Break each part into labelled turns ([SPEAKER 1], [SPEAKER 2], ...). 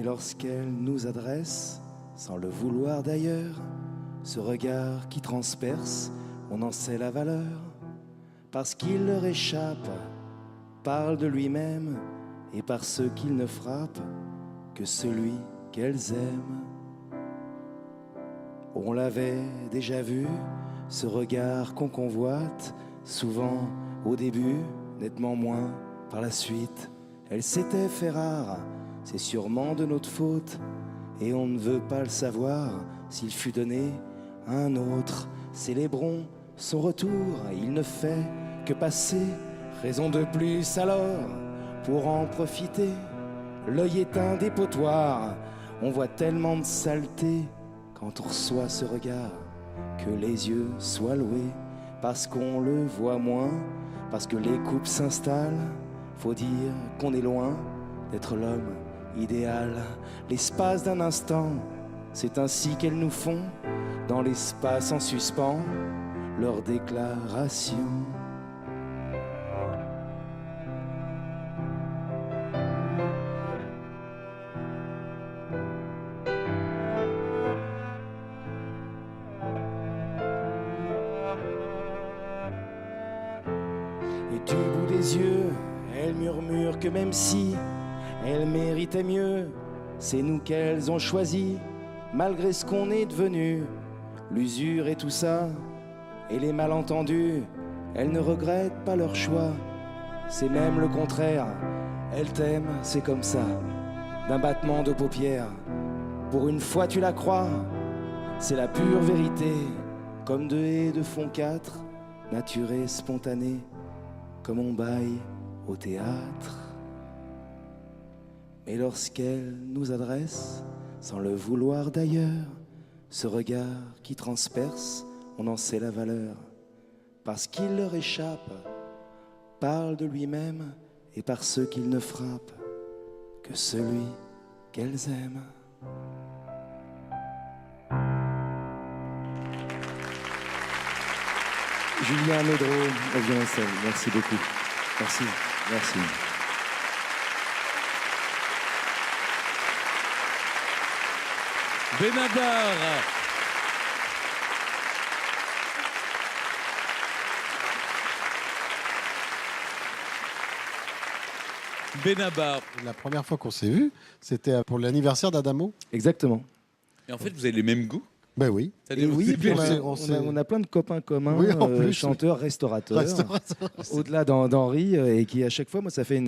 [SPEAKER 1] Mais lorsqu'elle nous adresse, sans le vouloir d'ailleurs, ce regard qui transperce, on en sait la valeur, parce qu'il leur échappe, parle de lui-même, et par ce qu'il ne frappe que celui qu'elles aiment. On l'avait déjà vu, ce regard qu'on convoite, souvent au début, nettement moins par la suite. Elle s'était fait rare, c'est sûrement de notre faute, et on ne veut pas le savoir s'il fut donné à un autre. Célébrons son retour, il ne fait que passer, raison de plus alors pour en profiter. L'œil est un dépotoir, on voit tellement de saleté quand on reçoit ce regard, que les yeux soient loués, parce qu'on le voit moins, parce que les couples s'installent. Faut dire qu'on est loin d'être l'homme idéal. L'espace d'un instant, c'est ainsi qu'elles nous font, dans l'espace en suspens, leur déclaration. Et du bout des yeux, elle murmure que même si elle méritait mieux, c'est nous qu'elles ont choisi, malgré ce qu'on est devenu. L'usure et tout ça, et les malentendus, elles ne regrettent pas leur choix. C'est même le contraire, elles t'aiment, c'est comme ça, d'un battement de paupières. Pour une fois tu la crois, c'est la pure vérité, comme deux et deux font quatre, nature et spontanée, comme on baille au théâtre. Mais lorsqu'elle nous adresse, sans le vouloir d'ailleurs, ce regard qui transperce, on en sait la valeur, parce qu'il leur échappe, parle de lui-même, et par ceux qu'il ne frappe que celui qu'elles aiment. Julien Médreau au violoncelle, merci beaucoup. Merci, merci.
[SPEAKER 2] Benabar. Benabar.
[SPEAKER 3] La première fois qu'on s'est vu, c'était pour l'anniversaire d'Adamo.
[SPEAKER 1] Exactement.
[SPEAKER 2] Et en fait, vous avez les mêmes goûts.
[SPEAKER 3] Ben oui.
[SPEAKER 1] Et oui, puis
[SPEAKER 3] on
[SPEAKER 1] on a plein de copains communs,
[SPEAKER 3] Oui, en plus,
[SPEAKER 1] chanteurs, restaurateurs, au-delà d'Henri, et qui à chaque fois, moi ça fait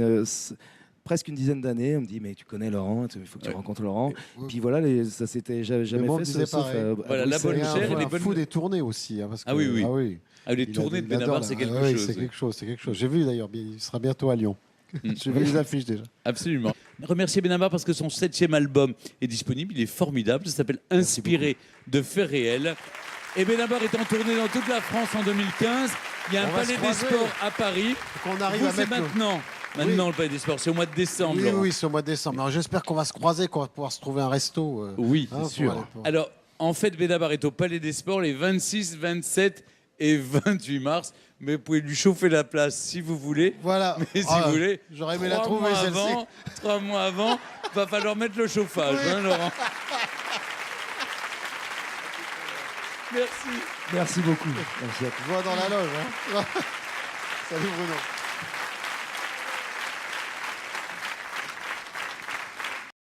[SPEAKER 1] presque une dizaine d'années, on me dit mais tu connais Laurent, il faut que tu rencontres Laurent. Puis voilà, ça s'était jamais
[SPEAKER 3] moi,
[SPEAKER 1] fait.
[SPEAKER 3] disait
[SPEAKER 1] Sauf
[SPEAKER 3] pareil.
[SPEAKER 2] Voilà, la bonne chair et les
[SPEAKER 3] un
[SPEAKER 2] bonnes.
[SPEAKER 3] fou des tournées aussi. Hein, parce que,
[SPEAKER 2] Ah oui, oui.
[SPEAKER 3] Ah oui.
[SPEAKER 2] Ah, les
[SPEAKER 3] Il
[SPEAKER 2] tournées de
[SPEAKER 3] il adore,
[SPEAKER 2] Benabar,
[SPEAKER 3] là.
[SPEAKER 2] c'est quelque
[SPEAKER 3] Ah oui,
[SPEAKER 2] chose.
[SPEAKER 3] c'est quelque chose, c'est quelque chose. J'ai vu d'ailleurs, il sera bientôt à Lyon. J'ai vu les affiches déjà.
[SPEAKER 2] Absolument. Remercier Benabar parce que son 7e album est disponible. Il est formidable. Ça s'appelle Inspiré de faits réels. Et Benabar est en tournée dans toute la France en 2015. Il y a un palais des sports à Paris.
[SPEAKER 3] Qu'on arrive
[SPEAKER 2] Vous,
[SPEAKER 3] à
[SPEAKER 2] c'est
[SPEAKER 3] mettre
[SPEAKER 2] maintenant. Maintenant, le palais des sports. C'est au mois de décembre.
[SPEAKER 3] Oui,
[SPEAKER 2] Laurent.
[SPEAKER 3] oui, c'est au mois de décembre. Alors, j'espère qu'on va se croiser, qu'on va pouvoir se trouver un resto.
[SPEAKER 2] Oui,
[SPEAKER 3] hein,
[SPEAKER 2] c'est
[SPEAKER 3] pour
[SPEAKER 2] sûr.
[SPEAKER 3] aller pour-
[SPEAKER 2] Alors, en fait, Benabar est au palais des sports les 26, 27 et 28 mars. Mais vous pouvez lui chauffer la place si vous voulez.
[SPEAKER 3] Voilà.
[SPEAKER 2] Mais si
[SPEAKER 3] Ah,
[SPEAKER 2] vous voulez,
[SPEAKER 3] j'aurais aimé la
[SPEAKER 2] 3
[SPEAKER 3] trouver,
[SPEAKER 2] mois
[SPEAKER 3] celle-ci.
[SPEAKER 2] avant, 3 mois avant, va falloir mettre le chauffage, hein, Laurent. Merci.
[SPEAKER 1] Merci beaucoup. Merci à
[SPEAKER 3] Je vois dans la loge. Hein. Salut Bruno.